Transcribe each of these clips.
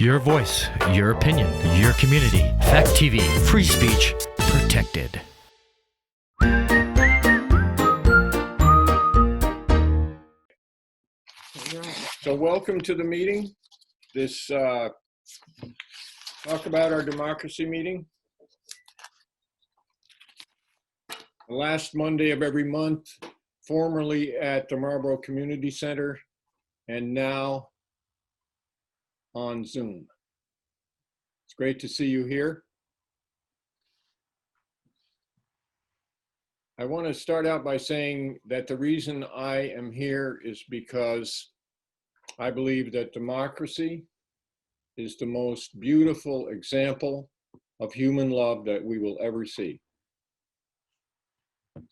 Your voice, your opinion, your community. Fact TV, free speech, protected. So welcome to the meeting. This talk about our democracy meeting. The last Monday of every month, formerly at the Marlboro Community Center, and now on Zoom. It's great to see you here. I want to start out by saying that the reason I am here is because I believe that democracy is the most beautiful example of human love that we will ever see.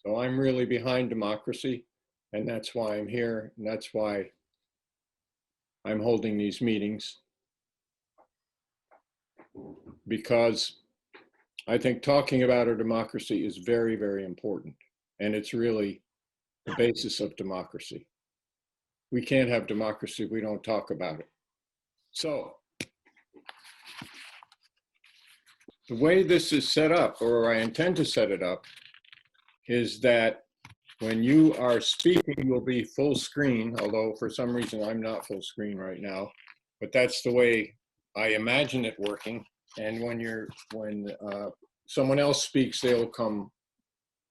So I'm really behind democracy, and that's why I'm here, and that's why I'm holding these meetings. Because I think talking about our democracy is very, very important, and it's really the basis of democracy. We can't have democracy if we don't talk about it. So, the way this is set up, or I intend to set it up, is that when you are speaking, you'll be full screen, although for some reason I'm not full screen right now, but that's the way I imagine it working. And when someone else speaks, they'll come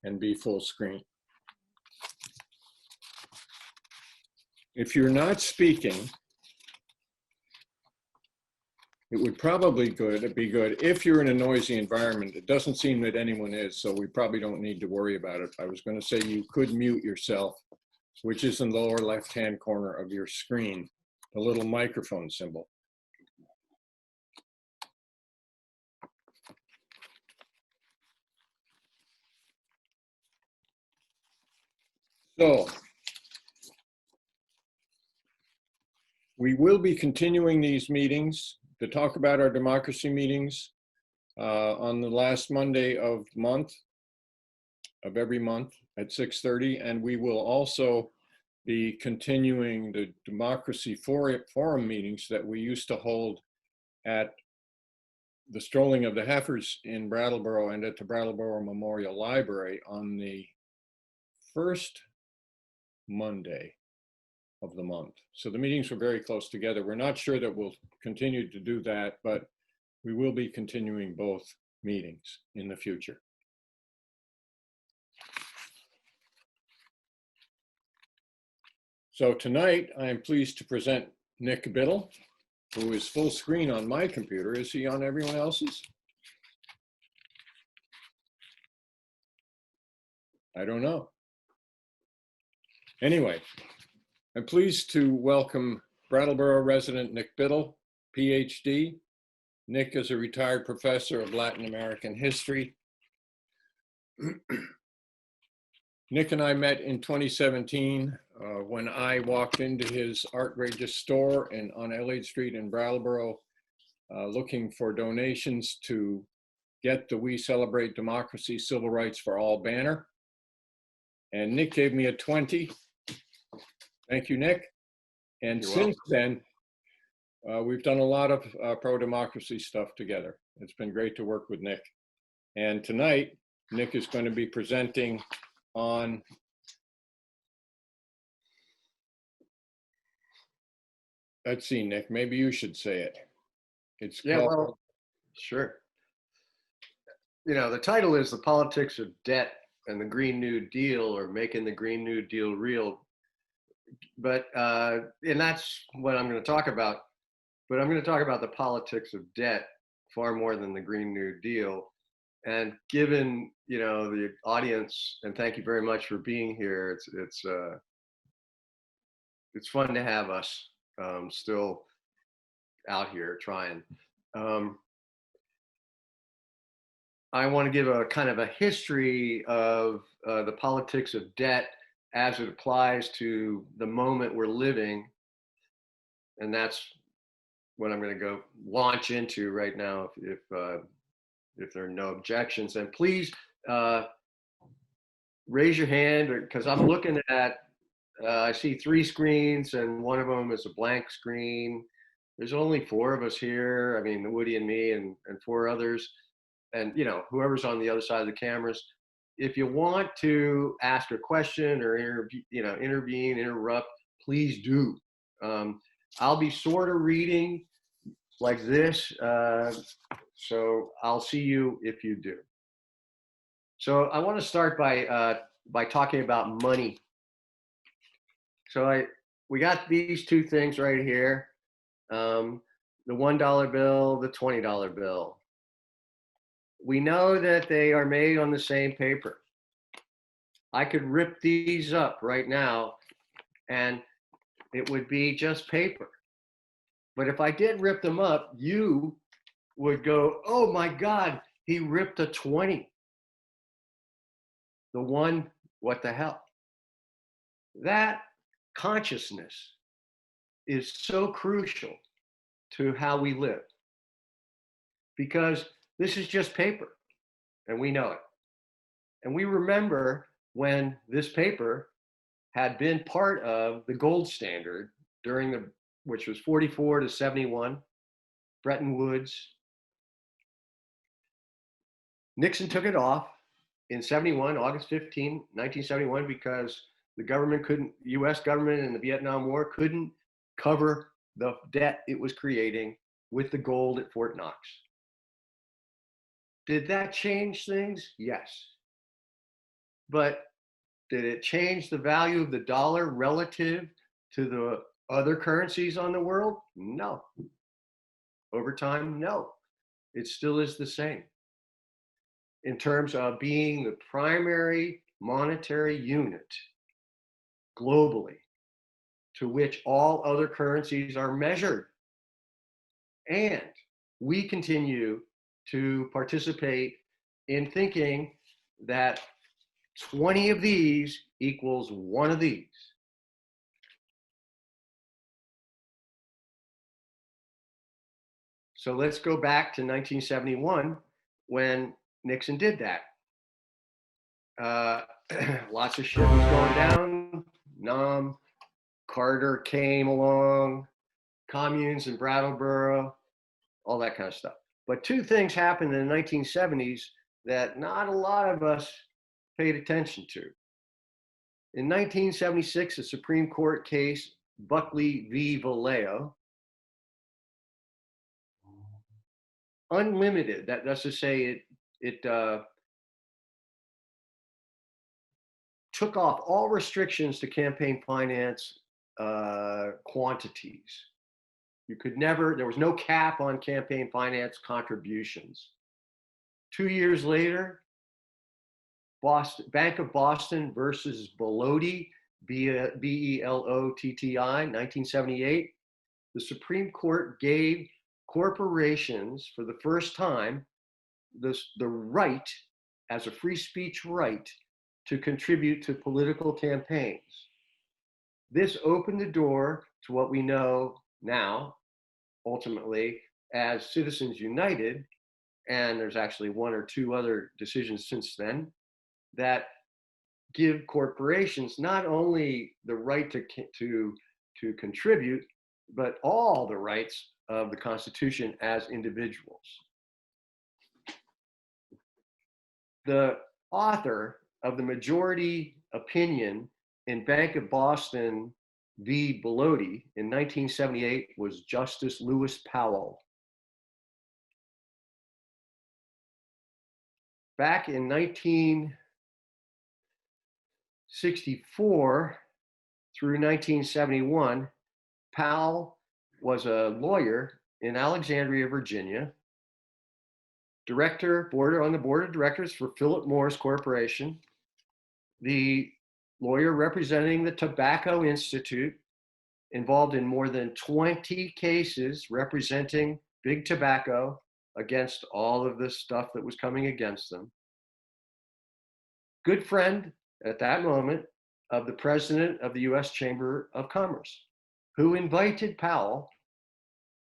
and be full screen. If you're not speaking, it would probably be good if you're in a noisy environment. It doesn't seem that anyone is, so we probably don't need to worry about it. I was going to say you could mute yourself, which is in the lower left-hand corner of your screen, the little microphone symbol. So, we will be continuing these meetings to talk about our democracy meetings on the last Monday of every month at 6:30, and we will also be continuing the democracy forum meetings that we used to hold at the Strolling of the Heifers in Brattleboro and at the Brattleboro Memorial Library on the first Monday of the month. So the meetings were very close together. We're not sure that we'll continue to do that, but we will be continuing both meetings in the future. So tonight, I am pleased to present Nick Biddle, who is full screen on my computer. Is he on everyone else's? I don't know. Anyway, I'm pleased to welcome Brattleboro resident Nick Biddle, PhD. Nick is a retired professor of Latin American history. Nick and I met in 2017 when I walked into his Artrageous store on Elliott Street in Brattleboro looking for donations to get the We Celebrate Democracy Civil Rights for All banner. And Nick gave me a 20. Thank you, Nick. And You're since welcome. then, we've done a lot of pro-democracy stuff together. It's been great to work with Nick. And tonight, Nick is going to be presenting on let's see, Nick, maybe you should say it. It's Yeah, called, well, sure. You know, the title is The Politics of Debt and the Green New Deal, or Making the Green New Deal Real. But, and that's what I'm going to talk about. But I'm going to talk about the politics of debt far more than the Green New Deal. And given, you know, the audience, and thank you very much for being here. It's fun to have us still out here trying. I want to give a kind of a history of the politics of debt as it applies to the moment we're living. And that's what I'm going to go launch into right now if there are no objections. And please raise your hand, because I'm looking at, I see 3 screens and one of them is a blank screen. There's only four of us here. I mean, Woody and me and four others, and whoever's on the other side of the cameras. If you want to ask a question or intervene, interrupt, please do. I'll be sort of reading like this, so I'll see you if you do. So I want to start by talking about money. So we got these two things right here, the $1 bill, the $20 bill. We know that they are made on the same paper. I could rip these up right now and it would be just paper. But if I did rip them up, you would go, oh my God, he ripped a 20. The one, what the hell? That consciousness is so crucial to how we live, because this is just paper and we know it. And we remember when this paper had been part of the gold standard which was 44 to 71, Bretton Woods. Nixon took it off in 71, August 15, 1971, because the US government in the Vietnam War couldn't cover the debt it was creating with the gold at Fort Knox. Did that change things? Yes. But did it change the value of the dollar relative to the other currencies on the world? No. Over time, no. It still is the same in terms of being the primary monetary unit globally to which all other currencies are measured. And we continue to participate in thinking that 20 of these equals one of these. So let's go back to 1971 when Nixon did that. Lots of shit was going down. Carter came along, communes in Brattleboro, all that kind of stuff. But two things happened in the 1970s that not a lot of us paid attention to. In 1976, a Supreme Court case, Buckley v. Vallejo, unlimited, that's to say it took off all restrictions to campaign finance quantities. There was no cap on campaign finance contributions. 2 years later, Bank of Boston versus Belotti, Belotti, 1978, the Supreme Court gave corporations for the first time the right, as a free speech right, to contribute to political campaigns. This opened the door to what we know now, ultimately, as Citizens United, and there's actually one or two other decisions since then, that give corporations not only the right to contribute, but all the rights of the Constitution as individuals. The author of the majority opinion in Bank of Boston v. Belotti in 1978 was Justice Lewis Powell. Back in 1964 through 1971, Powell was a lawyer in Alexandria, Virginia, on the board of directors for Philip Morris Corporation, the lawyer representing the Tobacco Institute, involved in more than 20 cases representing Big Tobacco against all of the stuff that was coming against them. Good friend at that moment of the president of the US Chamber of Commerce, who invited Powell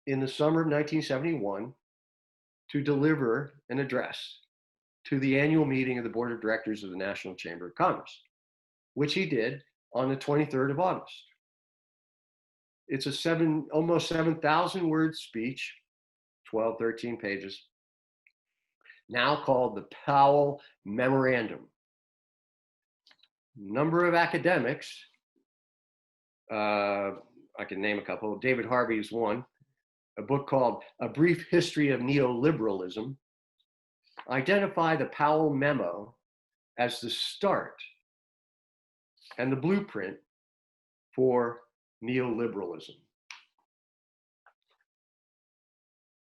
in the summer of 1971 to deliver an address to the annual meeting of the board of directors of the National Chamber of Commerce, which he did on the 23rd of August. It's a almost 7,000 word speech, 12, 13 pages, now called the Powell Memorandum. Number of academics, I can name a couple. David Harvey is one. A book called A Brief History of Neoliberalism, identify the Powell Memo as the start and the blueprint for neoliberalism.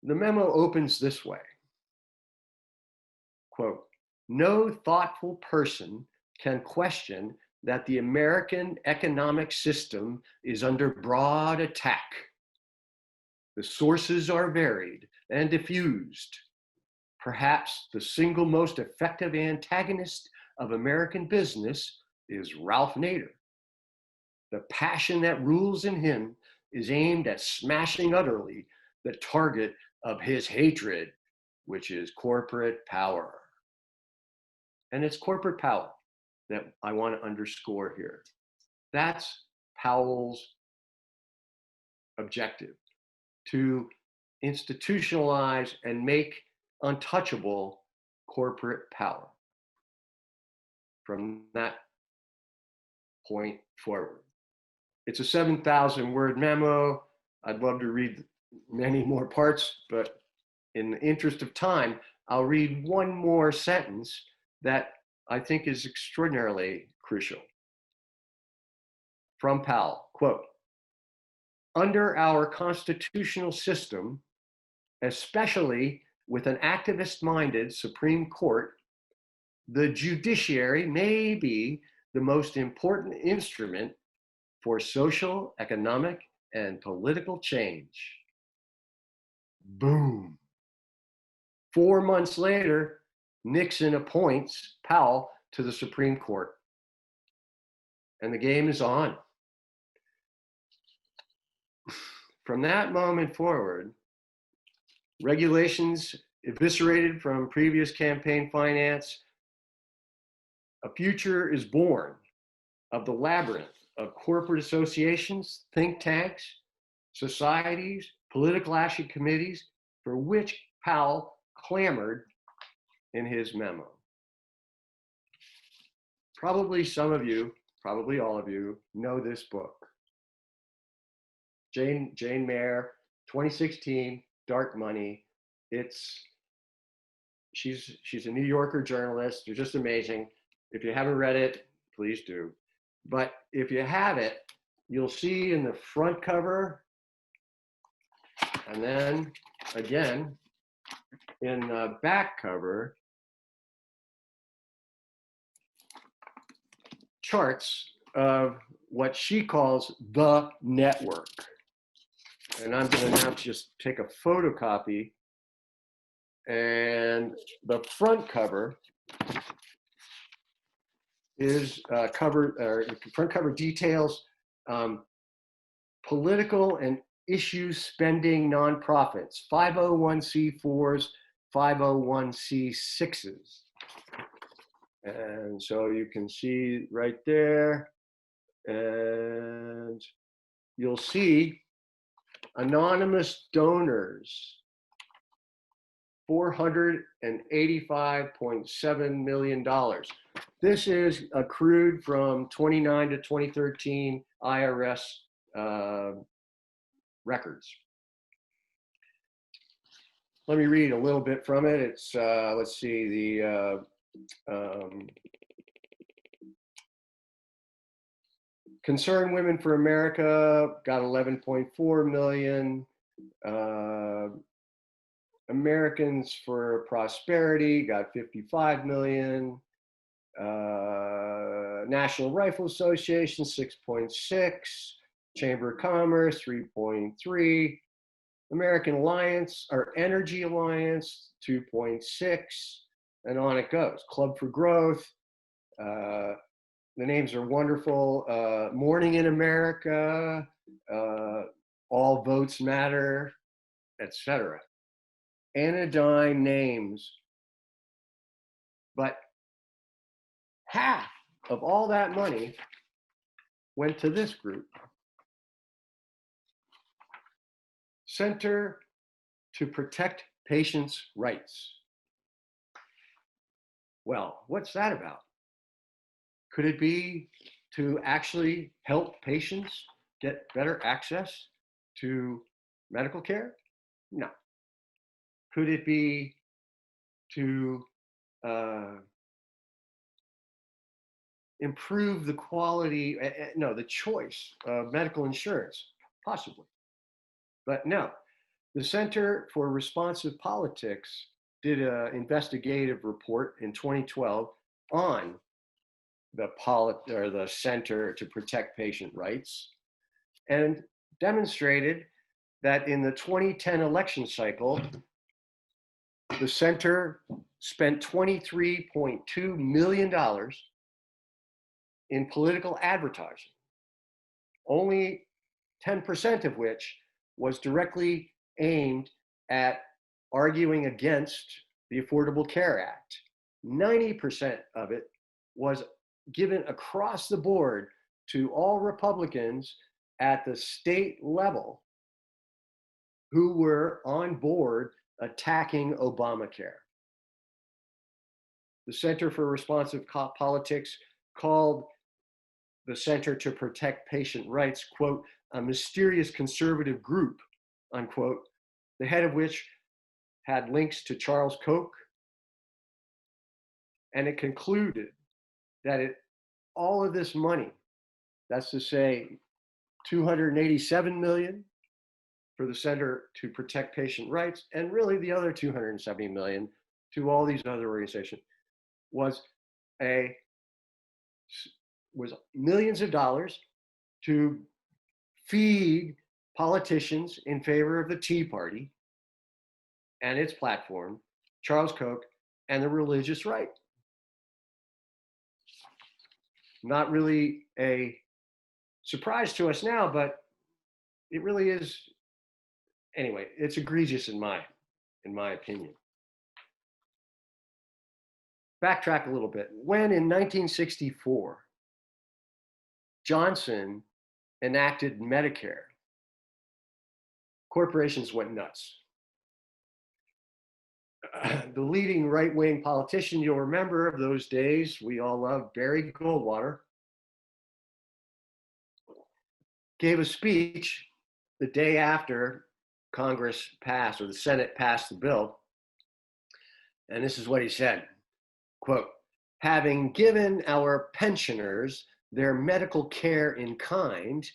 The memo opens this way, quote, "No thoughtful person can question that the American economic system is under broad attack. The sources are varied and diffused. Perhaps the single most effective antagonist of American business is Ralph Nader. The passion that rules in him is aimed at smashing utterly the target of his hatred, which is corporate power." And it's corporate power that I want to underscore here. That's Powell's objective, to institutionalize and make untouchable corporate power from that point forward. It's a 7,000 word memo. I'd love to read many more parts, but in the interest of time, I'll read one more sentence that I think is extraordinarily crucial. From Powell, quote, "Under our constitutional system, especially with an activist-minded Supreme Court, the judiciary may be the most important instrument for social, economic, and political change." Boom. 4 months later, Nixon appoints Powell to the Supreme Court. And the game is on. From that moment forward, regulations eviscerated from previous campaign finance, a future is born of the labyrinth of corporate associations, think tanks, societies, political action committees, for which Powell clamored in his memo. Probably some of you, probably all of you, know this book. Jane Mayer, 2016, Dark Money. She's a New Yorker journalist. They're just amazing. If you haven't read it, please do. But if you have it, you'll see in the front cover, and then again in the back cover, charts of what she calls the network. And I'm going to now just take a photocopy, and the front cover is front cover details political and issue spending nonprofits, 501c4s, 501c6s. And so you can see right there, and you'll see anonymous donors, $485.7 million. This is accrued from 29 to 2013 IRS records. Let me read a little bit from it. It's, let's see, the Concerned Women for America got 11.4 million. Americans for Prosperity got 55 million. National Rifle Association, 6.6. Chamber of Commerce, 3.3. American Alliance, or Energy Alliance, 2.6. And on it goes. Club for Growth. The names are wonderful. Morning in America, All Votes Matter, etc. Anodyne names. But half of all that money went to this group. Center to Protect Patients' Rights. Well, what's that about? Could it be to actually help patients get better access to medical care? No. Could it be to improve the quality, no, the choice of medical insurance? Possibly. But no, the Center for Responsive Politics did an investigative report in 2012 on the Center to Protect Patient Rights, and demonstrated that in the 2010 election cycle, the center spent $23.2 million in political advertising, only 10% of which was directly aimed at arguing against the Affordable Care Act. 90% of it was given across the board to all Republicans at the state level who were on board attacking Obamacare. The Center for Responsive Politics called the Center to Protect Patient Rights, quote, a mysterious conservative group, unquote, the head of which had links to Charles Koch. And it concluded that all of this money, that's to say $287 million for the Center to Protect Patient Rights, and really the other $270 million to all these other organizations, was millions of dollars to feed politicians in favor of the Tea Party and its platform, Charles Koch, and the religious right. Not really a surprise to us now, but it really is. Anyway, it's egregious in my opinion. Backtrack a little bit. When in 1964, Johnson enacted Medicare, corporations went nuts. The leading right-wing politician you'll remember of those days, we all love, Barry Goldwater, gave a speech the day after Congress passed, or the Senate passed the bill. And this is what he said, quote, having given our pensioners their medical care in kind,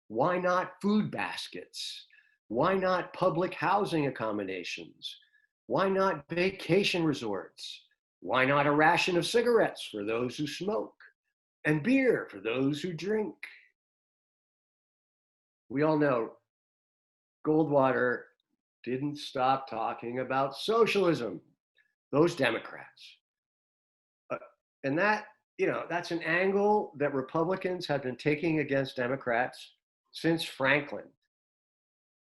why not food baskets? Why not public housing accommodations? Why not vacation resorts? Why not a ration of cigarettes for those who smoke and beer for those who drink? We all know Goldwater didn't stop talking about socialism, those Democrats. And that, that's an angle that Republicans have been taking against Democrats since Franklin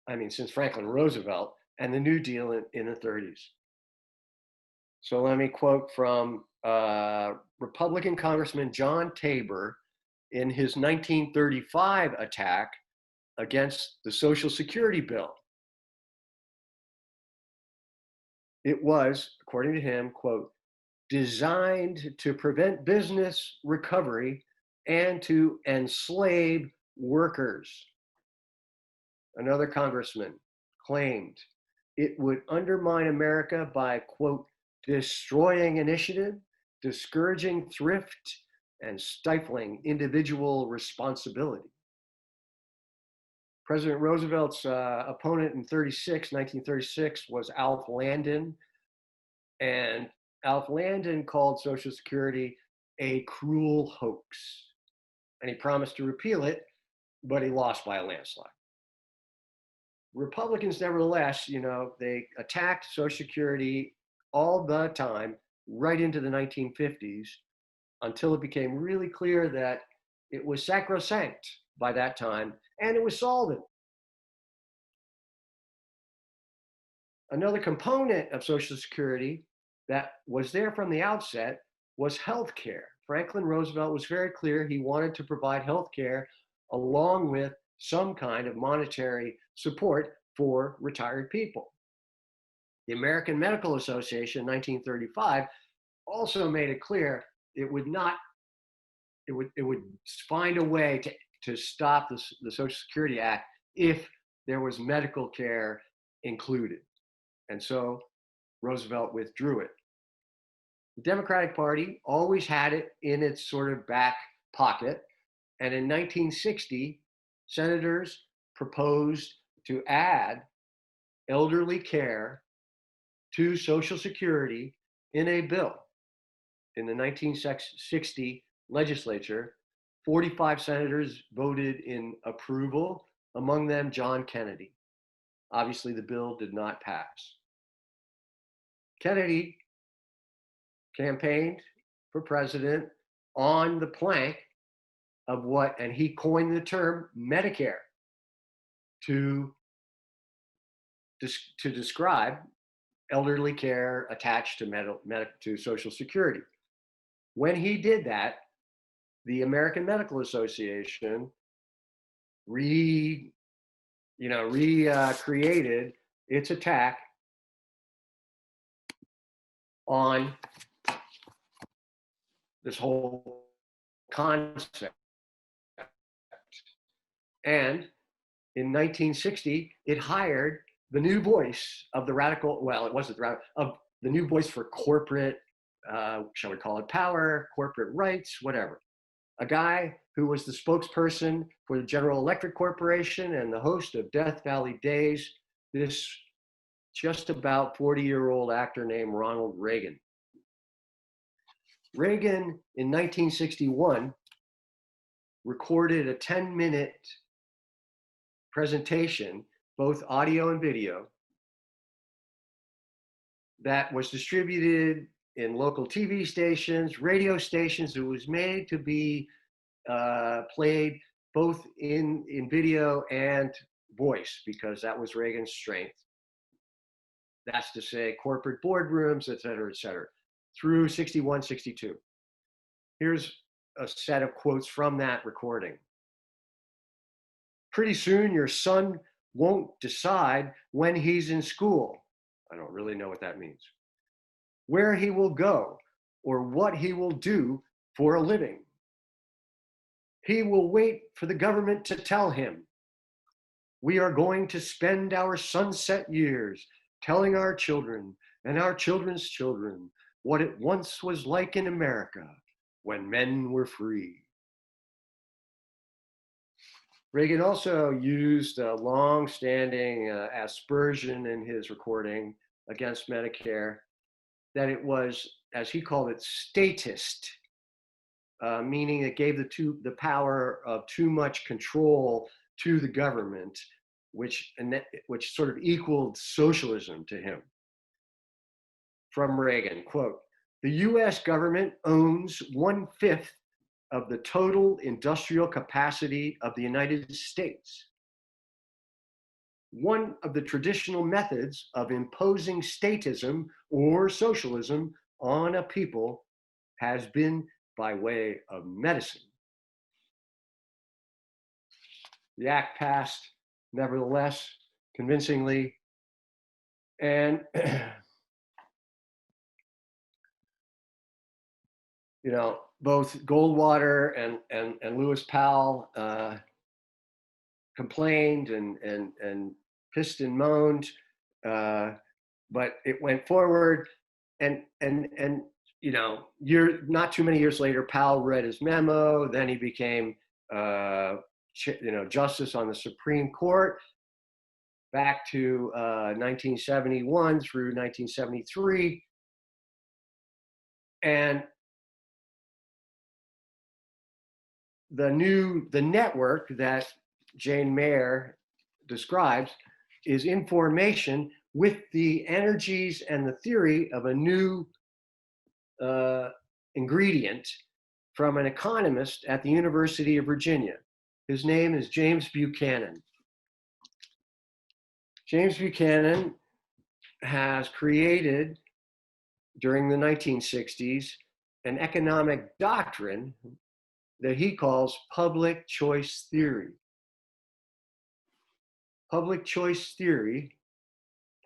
Roosevelt and the New Deal in the 30s. So let me quote from Republican Congressman John Tabor in his 1935 attack against the Social Security bill. It was, according to him, quote, designed to prevent business recovery and to enslave workers. Another congressman claimed it would undermine America by, quote, destroying initiative, discouraging thrift, and stifling individual responsibility. President Roosevelt's opponent in 1936 was Alf Landon, and Alf Landon called Social Security a cruel hoax, and he promised to repeal it, but he lost by a landslide. Republicans, nevertheless, they attacked Social Security all the time, right into the 1950s, until it became really clear that it was sacrosanct by that time, and it was solvent. Another component of Social Security that was there from the outset was health care. Franklin Roosevelt was very clear he wanted to provide health care along with some kind of monetary support for retired people. The American Medical Association in 1935 also made it clear it would find a way to stop the Social Security Act if there was medical care included. And so Roosevelt withdrew it. The Democratic Party always had it in its sort of back pocket. And in 1960, senators proposed to add elderly care to Social Security in a bill. In the 1960 legislature, 45 senators voted in approval, among them John Kennedy. Obviously, the bill did not pass. Kennedy campaigned for president on the plank of what, and he coined the term Medicare to describe elderly care attached to Social Security. When he did that, the American Medical Association recreated its attack on this whole concept. And in 1960, it hired the new voice of the radical, well, it wasn't the radical, of the new voice for corporate, shall we call it power, corporate rights, whatever. A guy who was the spokesperson for the General Electric Corporation and the host of Death Valley Days, this just about 40-year-old actor named Ronald Reagan. Reagan, in 1961, recorded a 10-minute presentation, both audio and video, that was distributed in local TV stations, radio stations. It was made to be played both in video and voice, because that was Reagan's strength. That's to say, corporate boardrooms, et cetera, through 61, 62. Here's a set of quotes from that recording. Pretty soon your son won't decide when he's in school. I don't really know what that means. Where he will go or what he will do for a living. He will wait for the government to tell him. We are going to spend our sunset years telling our children and our children's children what it once was like in America when men were free. Reagan also used a long-standing aspersion in his recording against Medicare, that it was, as he called it, statist, meaning it gave the power of too much control to the government, which sort of equaled socialism to him. From Reagan, quote, "The US government owns 1/5 of the total industrial capacity of the United States. One of the traditional methods of imposing statism or socialism on a people has been by way of medicine." The act passed, nevertheless, convincingly, and both Goldwater and Lewis Powell complained and pissed and moaned, but it went forward, and not too many years later, Powell read his memo. Then he became justice on the Supreme Court back to 1971 through 1973, and the network that Jane Mayer describes is in formation with the energies and the theory of a new ingredient from an economist at the University of Virginia. His name is James Buchanan. James Buchanan has created, during the 1960s, an economic doctrine that he calls public choice theory. public choice theory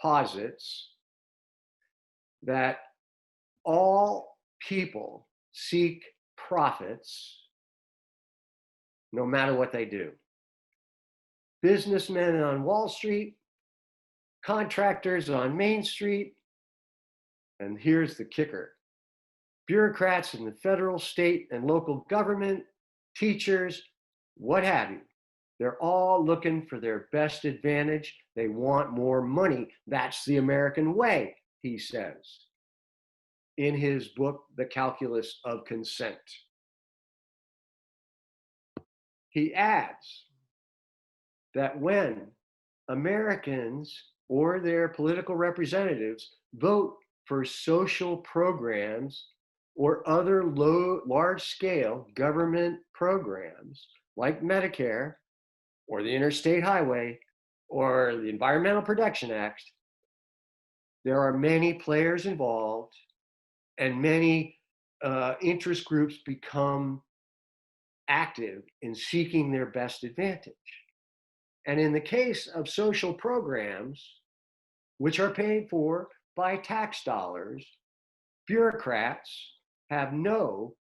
posits that all people seek profits no matter what they do. Businessmen on Wall Street, contractors on Main Street, and here's the kicker: bureaucrats in the federal, state, and local government, teachers, what have you. They're all looking for their best advantage. They want more money. That's the American way, he says in his book, The Calculus of Consent. He adds that when Americans or their political representatives vote for social programs or other large-scale government programs like Medicare or the Interstate Highway or the Environmental Protection Act, there are many players involved and many interest groups become active in seeking their best advantage. And in the case of social programs, which are paid for by tax dollars, bureaucrats have no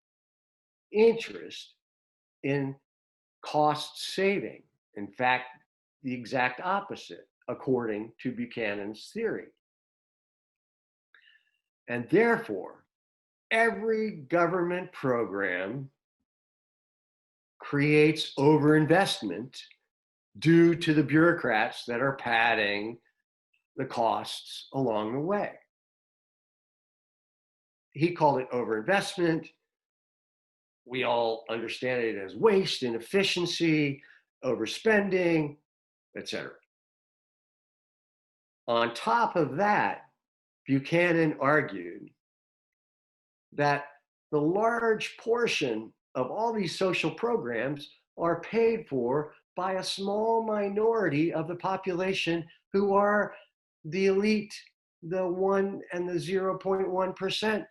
interest in cost saving. In fact, the exact opposite, according to Buchanan's theory. And therefore, every government program creates overinvestment due to the bureaucrats that are padding the costs along the way. He called it overinvestment. We all understand it as waste, inefficiency, overspending, etc. On top of that, Buchanan argued that the large portion of all these social programs are paid for by a small minority of the population who are the elite, the 1 and the 0.1%,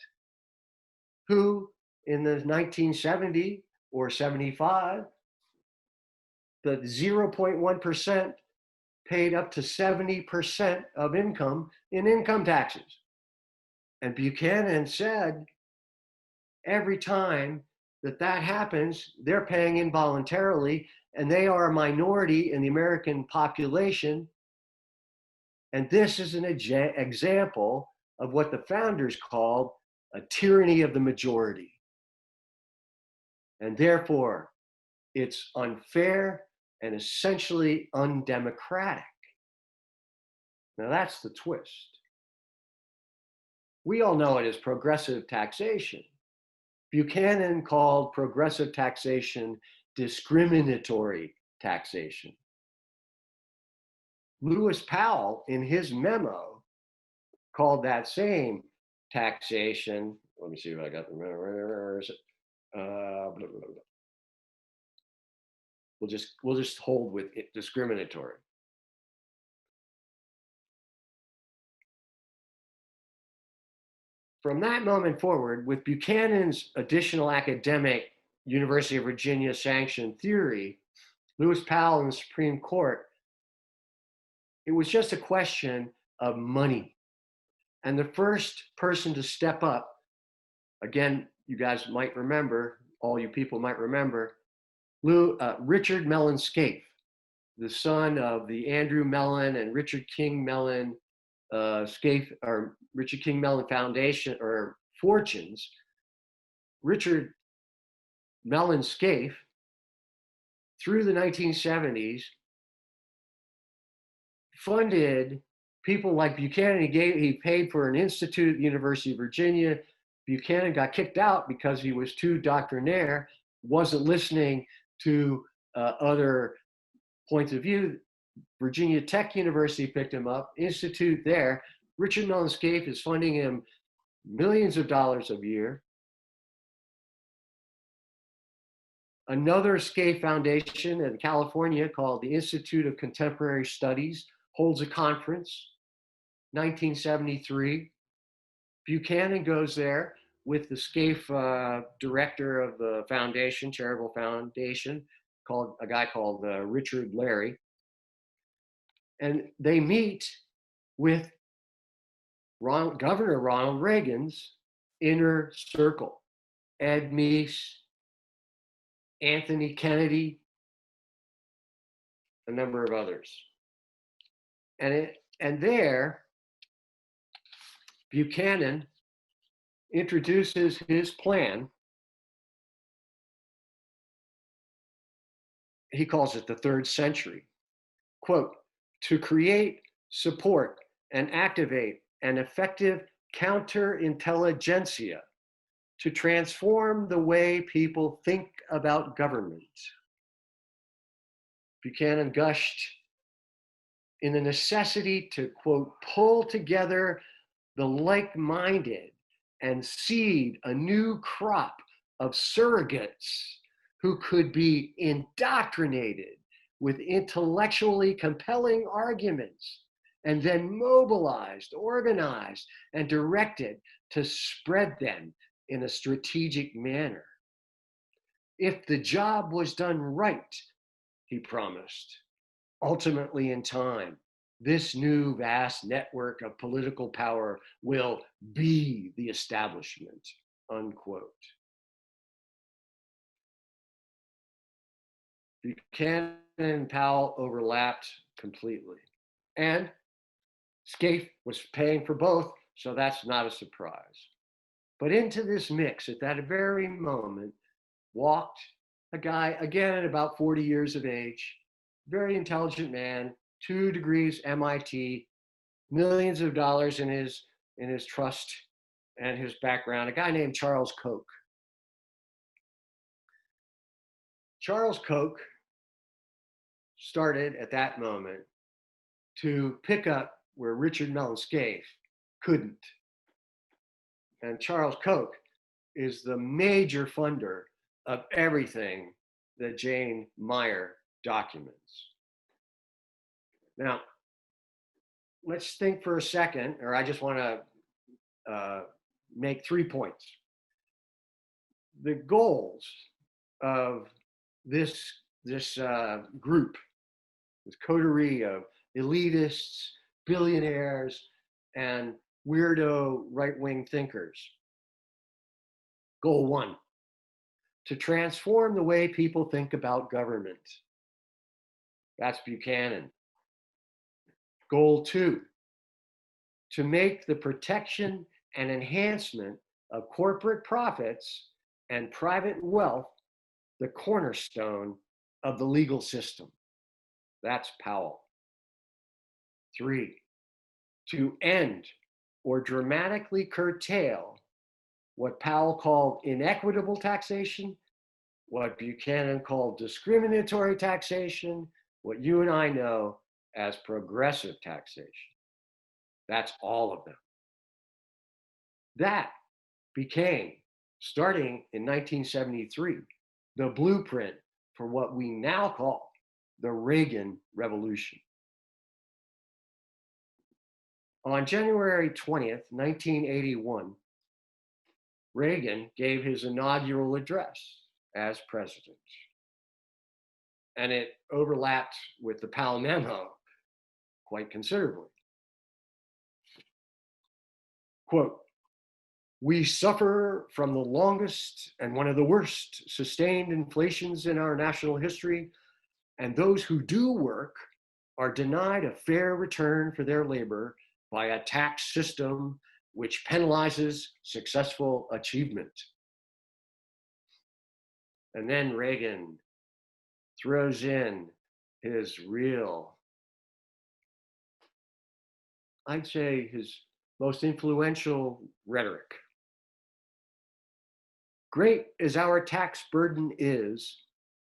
who in the 1970 or 75, the 0.1% paid up to 70% of income in income taxes. And Buchanan said every time that happens, they're paying involuntarily, and they are a minority in the American population. And this is an example of what the founders called a tyranny of the majority. And therefore, it's unfair and essentially undemocratic. Now that's the twist. We all know it as progressive taxation. Buchanan called progressive taxation discriminatory taxation. Lewis Powell, in his memo, called that same taxation. Let me see if I got the memo. Where is it? Blah, blah, blah. We'll just hold with it, discriminatory. From that moment forward, with Buchanan's additional academic University of Virginia sanctioned theory, Lewis Powell and the Supreme Court, it was just a question of money. And the first person to step up, again, you guys might remember, all you people might remember, Richard Mellon Scaife, the son of the Andrew Mellon and Richard King Mellon Scaife, or Richard King Mellon Foundation or fortunes. Richard Mellon Scaife, through the 1970s, funded people like Buchanan. He paid for an institute at the University of Virginia. Buchanan got kicked out because he was too doctrinaire, wasn't listening to other points of view. Virginia Tech University picked him up, institute there. Richard Mellon Scaife is funding him millions of dollars a year. Another Scaife Foundation in California called the Institute of Contemporary Studies holds a conference, 1973. Buchanan goes there with the Scaife director of the foundation, charitable foundation, called a guy called Richard Larry. And they meet with Governor Ronald Reagan's inner circle. Ed Meese, Anthony Kennedy, a number of others. And there, Buchanan introduces his plan. He calls it the third century. Quote, to create, support, and activate an effective counterintelligentsia to transform the way people think about government. Buchanan gushed in the necessity to, quote, pull together the like-minded and seed a new crop of surrogates who could be indoctrinated with intellectually compelling arguments and then mobilized, organized, and directed to spread them in a strategic manner. If the job was done right, he promised, ultimately in time, this new vast network of political power will be the establishment, unquote. Buchanan and Powell overlapped completely. And Scaife was paying for both, so that's not a surprise. But into this mix at that very moment walked a guy, again, about 40 years of age, very intelligent man, 2 degrees MIT, millions of dollars in his trust and his background, a guy named Charles Koch. Charles Koch started at that moment to pick up where Richard Mellon Scaife couldn't. And Charles Koch is the major funder of everything that Jane Meyer documents. Now, let's think for a second, or I just want to make 3 points. The goals of this group, this coterie of elitists, billionaires, and weirdo right-wing thinkers. Goal 1, to transform the way people think about government. That's Buchanan. Goal 2, to make the protection and enhancement of corporate profits and private wealth the cornerstone of the legal system. That's Powell. 3, to end or dramatically curtail what Powell called inequitable taxation, what Buchanan called discriminatory taxation, what you and I know as progressive taxation. That's all of them. That became, starting in 1973, the blueprint for what we now call the Reagan Revolution. On January 20th, 1981, Reagan gave his inaugural address as president. And it overlapped with the Powell memo quite considerably. Quote, we suffer from the longest and one of the worst sustained inflations in our national history, and those who do work are denied a fair return for their labor by a tax system which penalizes successful achievement. And then Reagan throws in his real, I'd say his most influential rhetoric. Great as our tax burden is,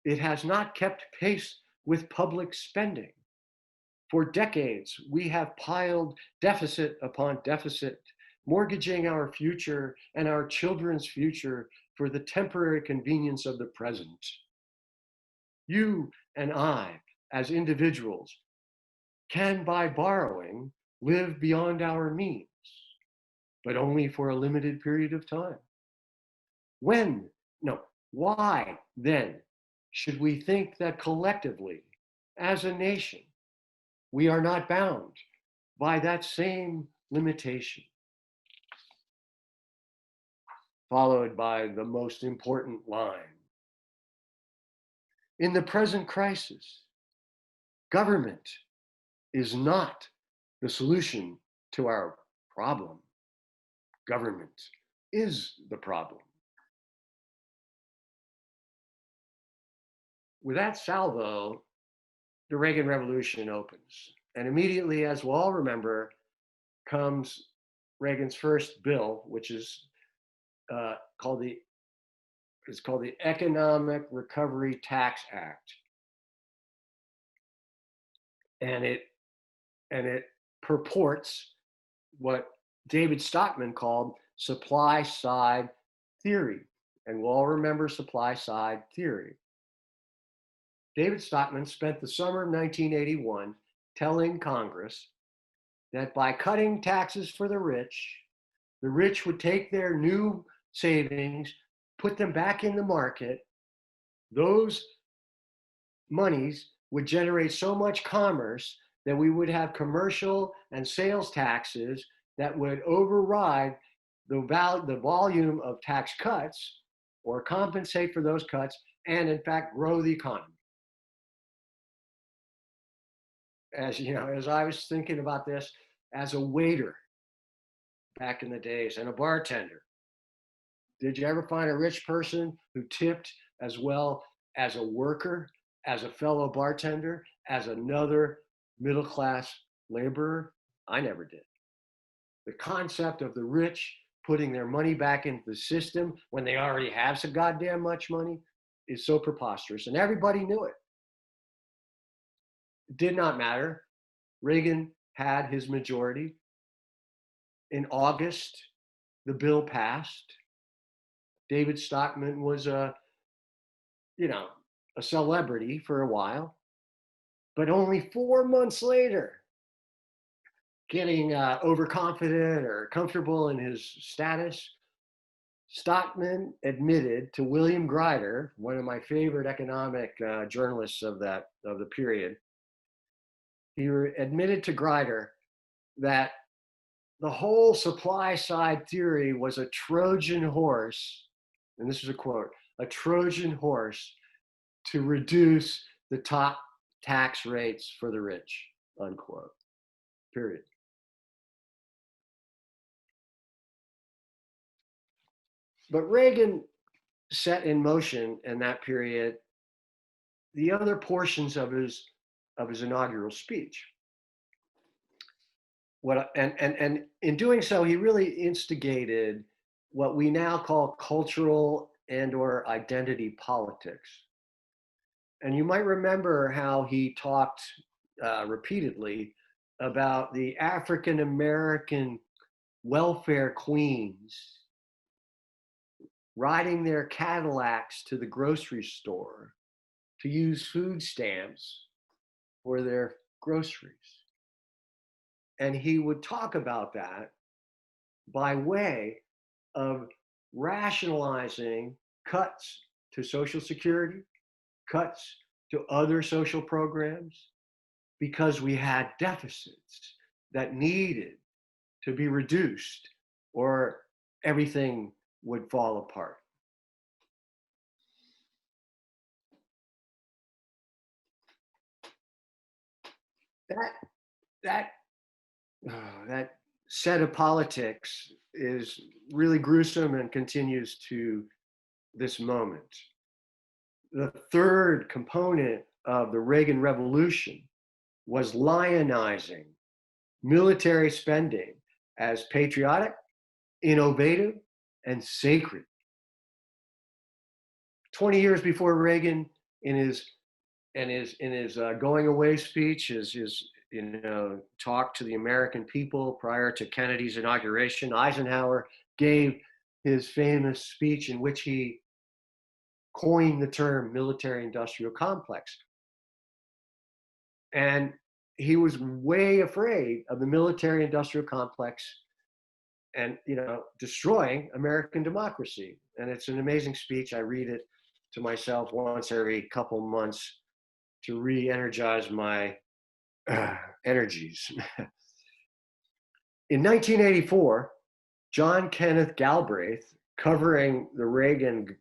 it has not kept pace with public spending. For decades, we have piled deficit upon deficit, mortgaging our future and our children's future for the temporary convenience of the present. You and I, as individuals, can, by borrowing, live beyond our means, but only for a limited period of time. Why then should we think that collectively, as a nation, we are not bound by that same limitation. Followed by the most important line. In the present crisis, government is not the solution to our problem. Government is the problem. With that salvo, the Reagan Revolution opens. And immediately, as we'll all remember, comes Reagan's first bill, which is called the Economic Recovery Tax Act. And it purports what David Stockman called supply side theory. And we'll all remember supply side theory. David Stockman spent the summer of 1981 telling Congress that by cutting taxes for the rich would take their new savings, put them back in the market. Those monies would generate so much commerce that we would have commercial and sales taxes that would override the volume of tax cuts or compensate for those cuts and in fact grow the economy. As you know, as I was thinking about this as a waiter back in the days and a bartender, did you ever find a rich person who tipped as well as a worker, as a fellow bartender, as another middle-class laborer? I never did. The concept of the rich putting their money back into the system when they already have so goddamn much money is so preposterous, and everybody knew it. It did not matter. Reagan had his majority. In August, the bill passed. David Stockman was a celebrity for a while, but only 4 months later, getting overconfident or comfortable in his status, Stockman admitted to William Grider, one of my favorite economic journalists of the period. He admitted to Grider that the whole supply side theory was a Trojan horse, and this is a quote, a Trojan horse to reduce the top tax rates for the rich, unquote, period. But Reagan set in motion in that period the other portions of his inaugural speech. And in doing so, he really instigated what we now call cultural and/or identity politics. And you might remember how he talked repeatedly about the African American welfare queens riding their Cadillacs to the grocery store to use food stamps for their groceries. And he would talk about that by way of rationalizing cuts to Social Security, cuts to other social programs, because we had deficits that needed to be reduced or everything would fall apart. That set of politics is really gruesome and continues to this moment. The third component of the Reagan Revolution was lionizing military spending as patriotic, innovative, and sacred. 20 years before Reagan, in his going away speech, his talk to the American people prior to Kennedy's inauguration, Eisenhower gave his famous speech in which he coined the term military-industrial complex. And he was way afraid of the military-industrial complex and destroying American democracy. And it's an amazing speech. I read it to myself once every couple months to re-energize my energies. In 1984, John Kenneth Galbraith, covering the Reagan,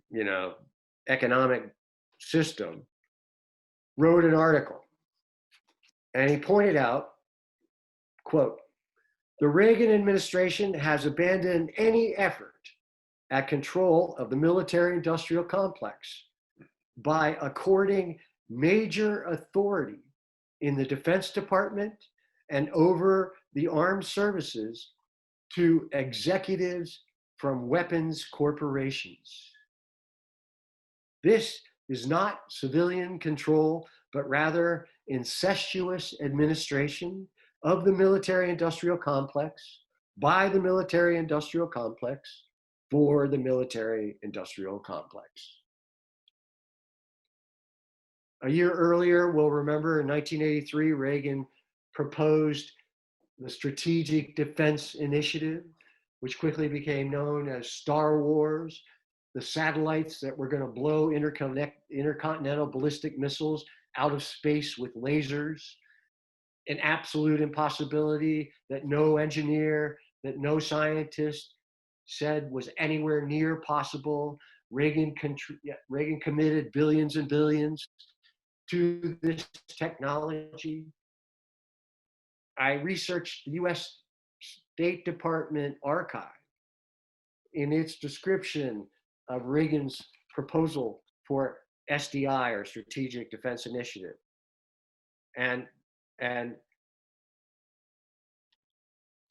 economic system, wrote an article, and he pointed out, quote, "The Reagan administration has abandoned any effort at control of the military-industrial complex by according major authority in the Defense Department and over the armed services to executives from weapons corporations. This is not civilian control, but rather incestuous administration of the military-industrial complex by the military-industrial complex for the military-industrial complex." A year earlier, we'll remember in 1983, Reagan proposed the Strategic Defense Initiative, which quickly became known as Star Wars, the satellites that were going to blow intercontinental ballistic missiles out of space with lasers, an absolute impossibility that no engineer, that no scientist said was anywhere near possible. Reagan committed billions and billions to this technology. I researched the US State Department archive in its description of Reagan's proposal for SDI, or Strategic Defense Initiative. And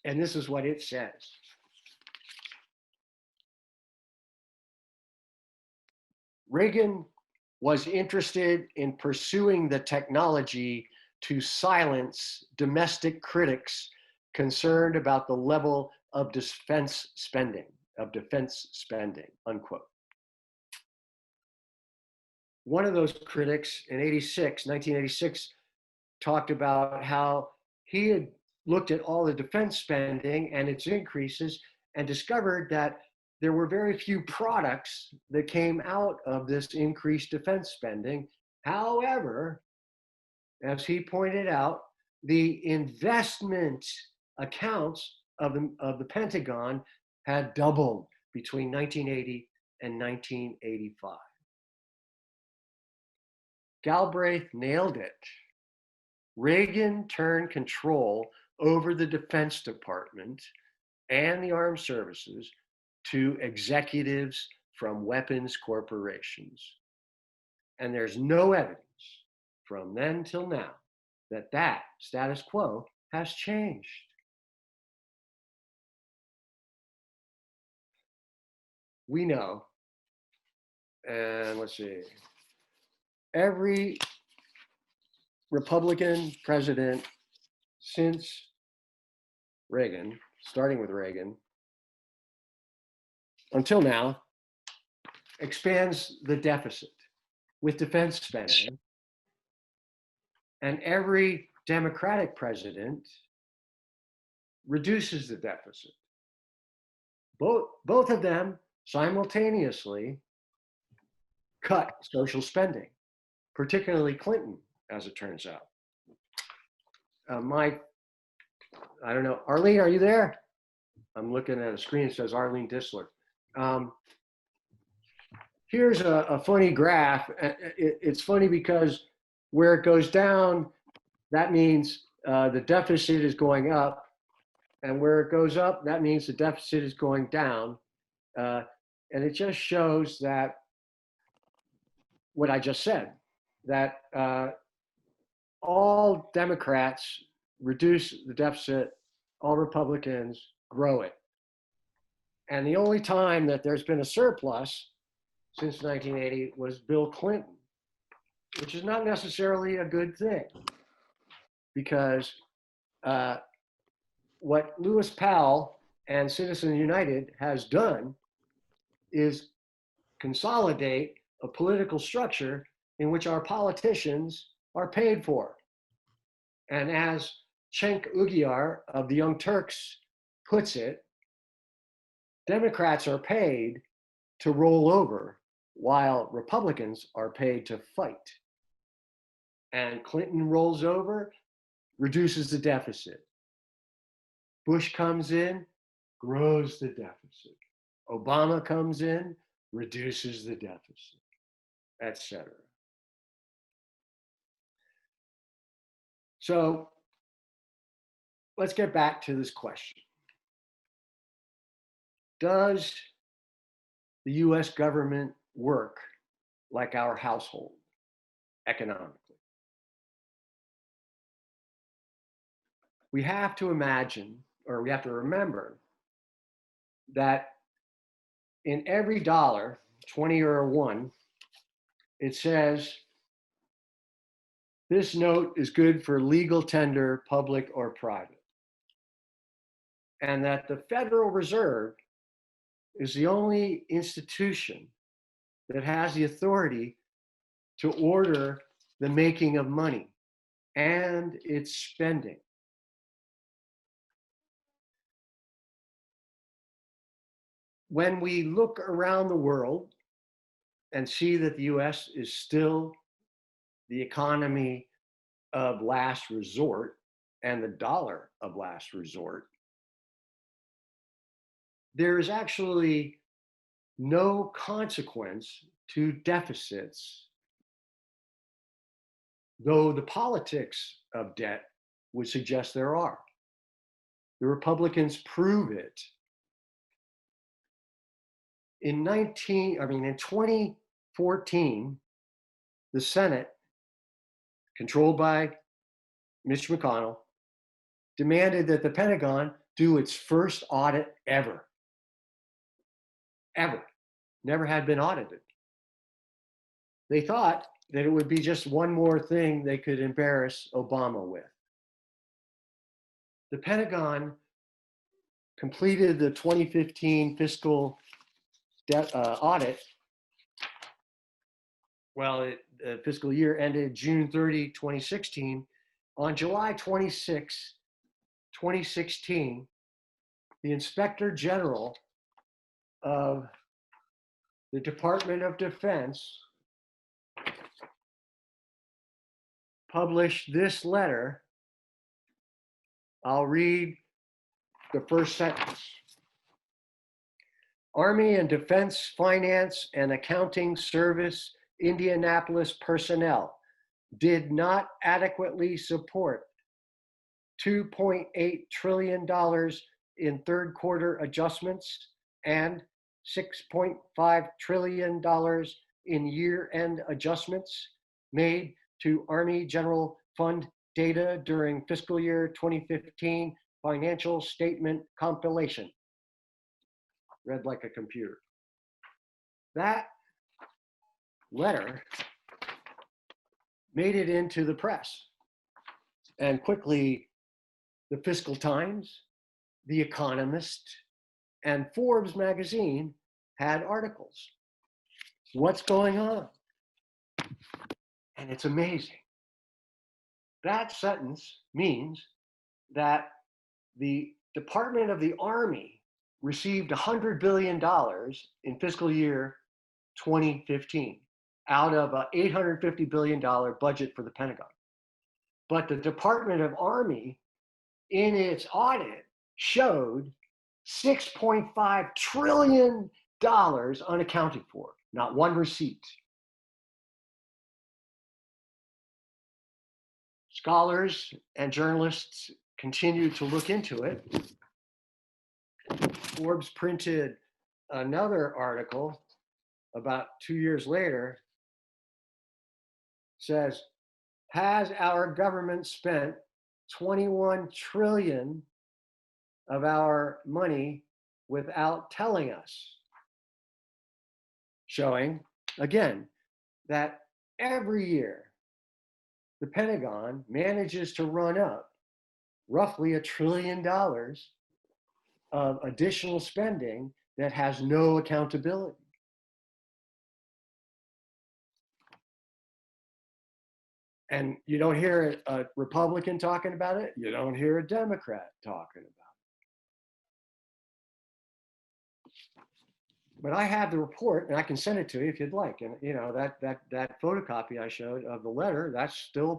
this is what it says. Reagan was interested in pursuing the technology to silence domestic critics concerned about the level of defense spending, unquote. One of those critics in 1986, talked about how he had looked at all the defense spending and its increases and discovered that there were very few products that came out of this increased defense spending. However, as he pointed out, the investment accounts of the Pentagon had doubled between 1980 and 1985. Galbraith nailed it. Reagan turned control over the Defense Department and the armed services to executives from weapons corporations. And there's no evidence from then till now that that status quo has changed. We know, and let's see, every Republican president since Reagan, starting with Reagan, until now, expands the deficit with defense spending. And every Democratic president reduces the deficit. Both of them simultaneously cut social spending, particularly Clinton, as it turns out. I don't know, Arlene, are you there? I'm looking at a screen that says Arlene Disler. Here's a funny graph. It's funny because where it goes down, that means the deficit is going up, and where it goes up, that means the deficit is going down. And it just shows that what I just said, that all Democrats reduce the deficit, all Republicans grow it. And the only time that there's been a surplus since 1980 was Bill Clinton, which is not necessarily a good thing, because what Lewis Powell and Citizens United has done is consolidate a political structure in which our politicians are paid for. And as Cenk Uygur of the Young Turks puts it, Democrats are paid to roll over while Republicans are paid to fight. And Clinton rolls over, reduces the deficit. Bush comes in, grows the deficit. Obama comes in, reduces the deficit, etc. So let's get back to this question. Does the US government work like our household economically? We have to imagine, or we have to remember, that in every dollar, 20 or a 1, it says, this note is good for legal tender, public or private. And that the Federal Reserve is the only institution that has the authority to order the making of money and its spending. When we look around the world and see that the US is still the economy of last resort and the dollar of last resort, there is actually no consequence to deficits, though the politics of debt would suggest there are. The Republicans prove it. In 2014, the Senate, controlled by Mitch McConnell, demanded that the Pentagon do its first audit ever. Ever. Never had been audited. They thought that it would be just one more thing they could embarrass Obama with. The Pentagon completed the 2015 fiscal audit. Well, the fiscal year ended June 30, 2016. On July 26, 2016, the Inspector General of the Department of Defense published this letter. I'll read the first sentence. Army and Defense Finance and Accounting Service Indianapolis personnel did not adequately support $2.8 trillion in third quarter adjustments and $6.5 trillion in year-end adjustments made to Army General Fund data during fiscal year 2015 financial statement compilation. Read like a computer. That letter made it into the press. And quickly, the Fiscal Times, The Economist, and Forbes magazine had articles. What's going on? And it's amazing. That sentence means that the Department of the Army received $100 billion in fiscal year 2015 out of an $850 billion budget for the Pentagon. But the Department of Army, in its audit, showed $6.5 trillion unaccounted for, not one receipt. Scholars and journalists continue to look into it. Forbes printed another article about 2 years later, says, has our government spent 21 trillion of our money without telling us? Showing, again, that every year the Pentagon manages to run up roughly $1 trillion of additional spending that has no accountability. And you don't hear a Republican talking about it. You don't hear a Democrat talking about But I have the report, and I can send it to you if you'd like. And you know that photocopy I showed of the letter, that's still a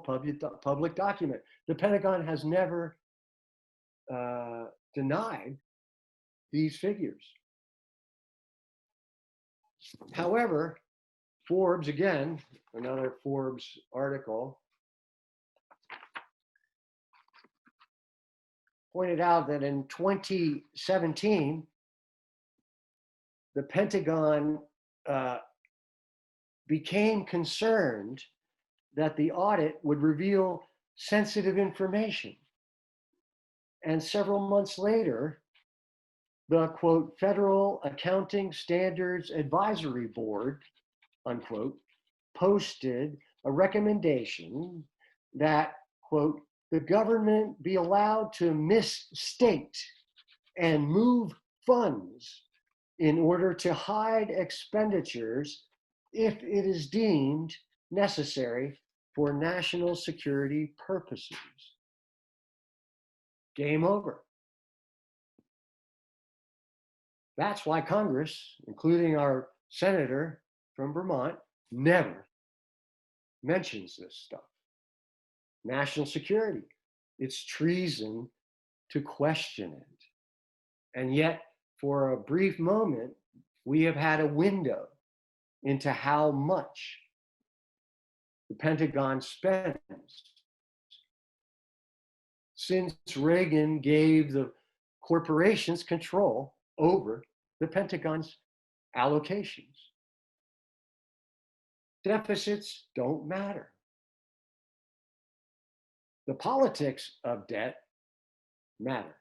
public document. The Pentagon has never denied these figures. However, Forbes, again, another Forbes article, pointed out that in 2017, the Pentagon became concerned that the audit would reveal sensitive information. And several months later, the, quote, Federal Accounting Standards Advisory Board, unquote, posted a recommendation that, quote, the government be allowed to misstate and move funds in order to hide expenditures if it is deemed necessary for national security purposes. Game over. That's why Congress, including our senator from Vermont, never mentions this stuff. National security, it's treason to question it. And yet, for a brief moment, we have had a window into how much the Pentagon spends since Reagan gave the corporations control over the Pentagon's allocations. Deficits don't matter. The politics of debt matter.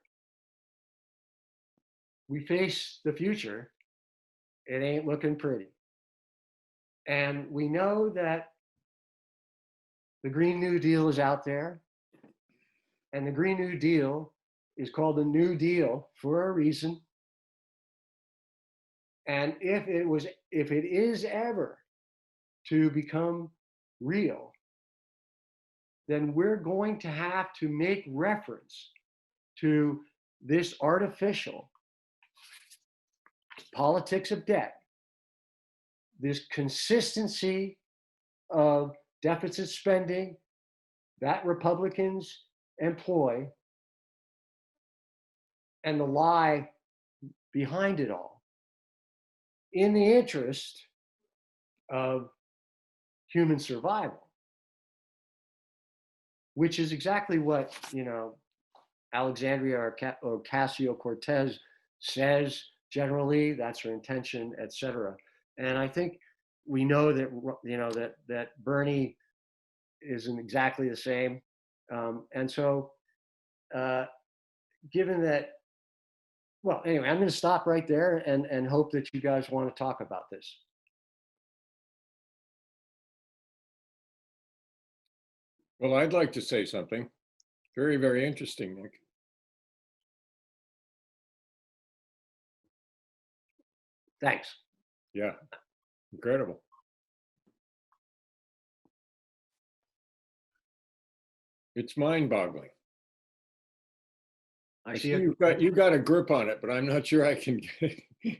We face the future, it ain't looking pretty. And we know that the Green New Deal is out there, and the Green New Deal is called the New Deal for a reason. And if it is ever to become real, then we're going to have to make reference to this artificial politics of debt, this consistency of deficit spending that Republicans employ, and the lie behind it all, in the interest of human survival, which is exactly what, Alexandria Ocasio-Cortez says generally. That's her intention, etc. And I think we know that that Bernie isn't exactly the same. And so, given that, well, anyway, I'm going to stop right there and hope that you guys want to talk about this. Well, I'd like to say something. Very, very interesting, Nick. Thanks. Yeah, incredible. It's mind-boggling. I see you've got a grip on it, but I'm not sure I can get it.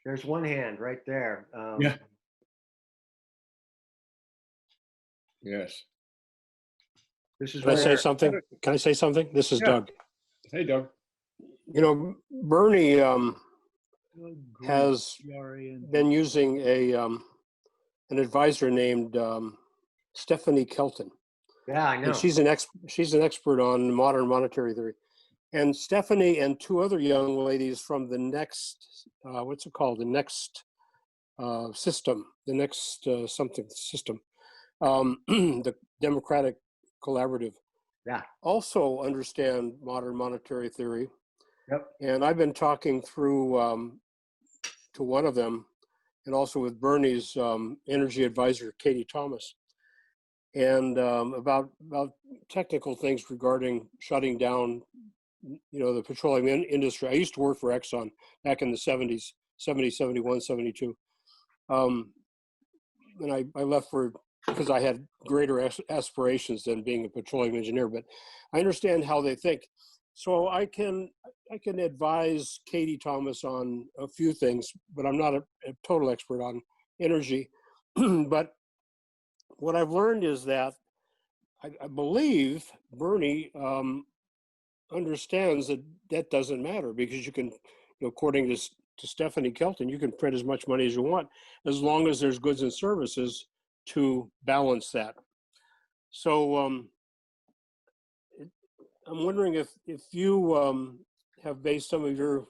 There's one hand right there. Yeah. Yes. This is Can I say something? Can I say something? This is Doug. Hey, Doug. Bernie has been using an advisor named Stephanie Kelton. Yeah, I know. And she's an expert on modern monetary theory. And Stephanie and two other young ladies from the next, what's it called? The next system, the next something system, the Democratic Collaborative, yeah, also understand modern monetary theory. Yep. And I've been talking through to one of them, and also with Bernie's energy advisor, Katie Thomas, and about technical things regarding shutting down, the petroleum industry. I used to work for Exxon back in the 70s, 70, 71, 72. And I left because I had greater aspirations than being a petroleum engineer, but I understand how they think. So I can advise Katie Thomas on a few things, but I'm not a total expert on energy. But what I've learned is that I believe Bernie understands that that doesn't matter, because you can, according to Stephanie Kelton, you can print as much money as you want as long as there's goods and services to balance that. So I'm wondering if you have based some of your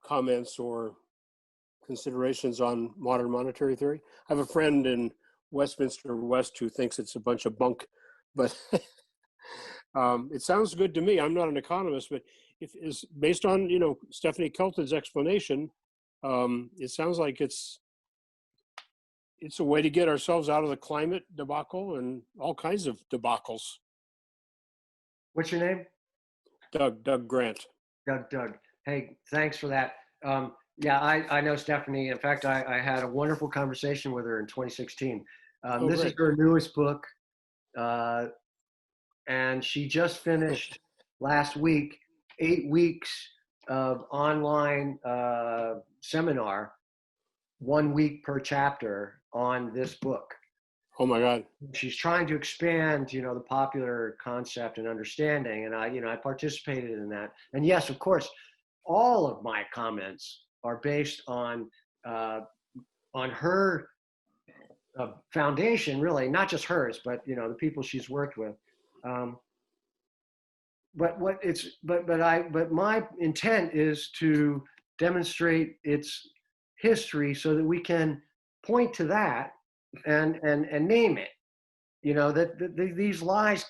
comments or considerations on modern monetary theory. I have a friend in Westminster West who thinks it's a bunch of bunk, but it sounds good to me. I'm not an economist, but if is based on Stephanie Kelton's explanation, it sounds like it's a way to get ourselves out of the climate debacle and all kinds of debacles. What's your name? Doug Grant. Doug. Hey, thanks for that. Yeah, I know Stephanie. In fact, I had a wonderful conversation with her in 2016. This is her newest book. And she just finished last week 8 weeks of online seminar, 1 week per chapter on this book. Oh my God. She's trying to expand, the popular concept and understanding. And I participated in that. And yes, of course, all of my comments are based on her foundation, really, not just hers, but the people she's worked with. But my intent is to demonstrate its history so that we can point to that and name it. That these lies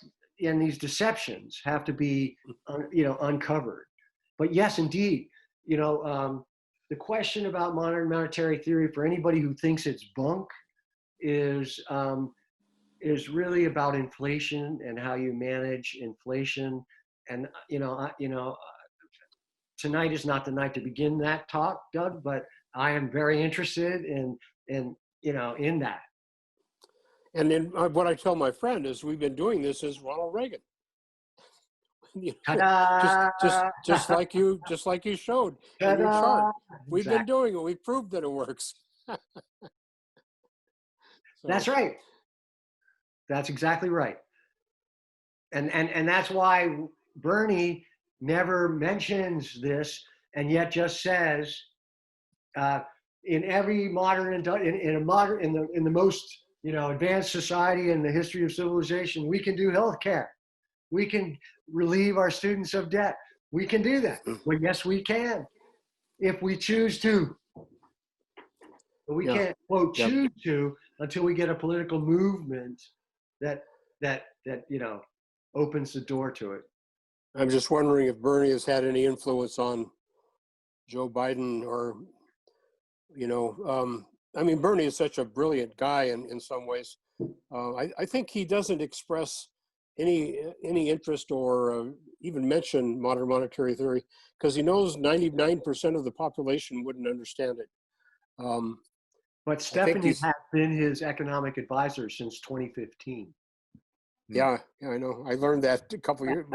and these deceptions have to be uncovered. But yes, indeed, the question about modern monetary theory for anybody who thinks it's bunk is really about inflation and how you manage inflation. And tonight is not the night to begin that talk, Doug, but I am very interested in that. And then what I tell my friend is we've been doing this as Ronald Reagan. just like you showed in your chart. We've been doing it. We proved that it works. That's right. That's exactly right. And that's why Bernie never mentions this, and yet just says in every modern in the most advanced society in the history of civilization, we can do healthcare. We can relieve our students of debt. We can do that. Well, yes, we can, if we choose to. But we can't, quote, choose to until we get a political movement that opens the door to it. I'm just wondering if Bernie has had any influence on Joe Biden, or Bernie is such a brilliant guy in some ways. I think he doesn't express any interest or even mention modern monetary theory because he knows 99% of the population wouldn't understand it. But Stephanie has been his economic advisor since 2015. Yeah, I know. I learned that a couple of years,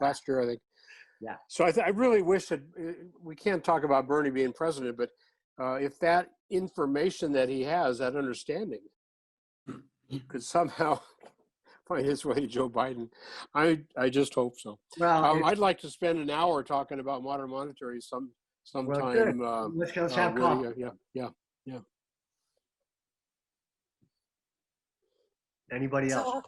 last year, I think. Yeah. So I really wish that we can't talk about Bernie being president, but if that information that he has, that understanding, could somehow find its way to Joe Biden, I just hope so. Well, I'd like to spend an hour talking about modern monetary sometime. Well, let's have coffee. Yeah. Anybody else? So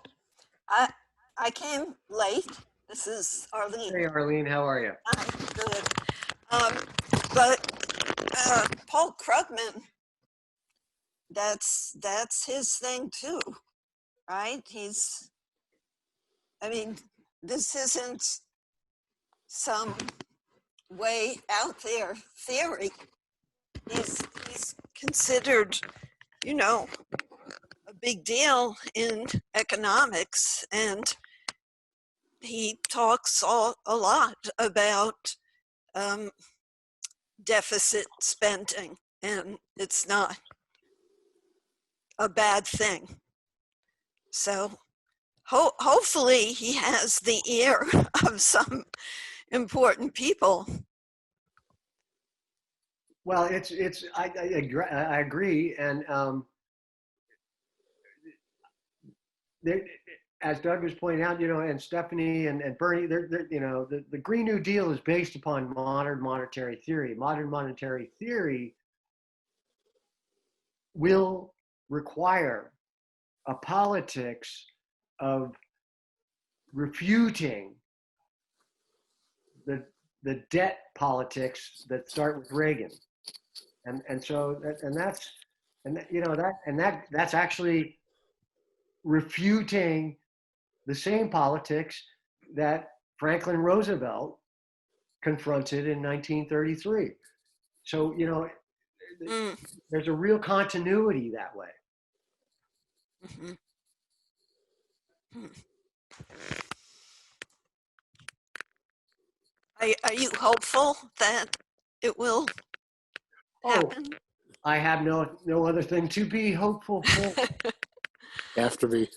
I came late. This is Arlene. Hey, Arlene, how are you? I'm good. But Paul Krugman, that's his thing too, right? This isn't some way out there theory. He's considered, a big deal in economics, and he talks a lot about deficit spending, and it's not a bad thing. So hopefully he has the ear of some important people. Well, I agree, and there, as Doug was pointing out, and Stephanie and Bernie, the Green New Deal is based upon modern monetary theory. Modern monetary theory will require a politics of refuting the debt politics that start with Reagan, that's actually refuting the same politics that Franklin Roosevelt confronted in 1933. So, there's a real continuity that way. Mhm. Are you hopeful that it will happen? I have no other thing to be hopeful for. Have to be.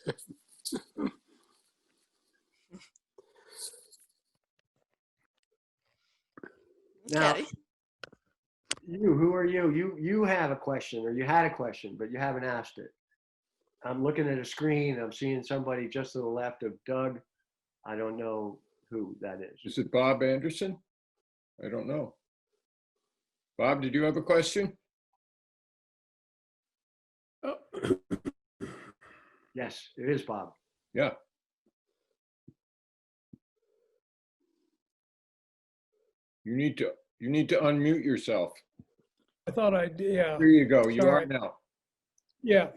Now, Okay. who are you? You have a question, or you had a question, but you haven't asked it. I'm looking at a screen. I'm seeing somebody just to the left of Doug. I don't know who that is. Is it Bob Anderson? I don't know. Bob, did you have a question? Yes, it is Bob. Yeah. You need to unmute yourself. I thought I did, yeah. There you go. You are Sorry. now. Yeah.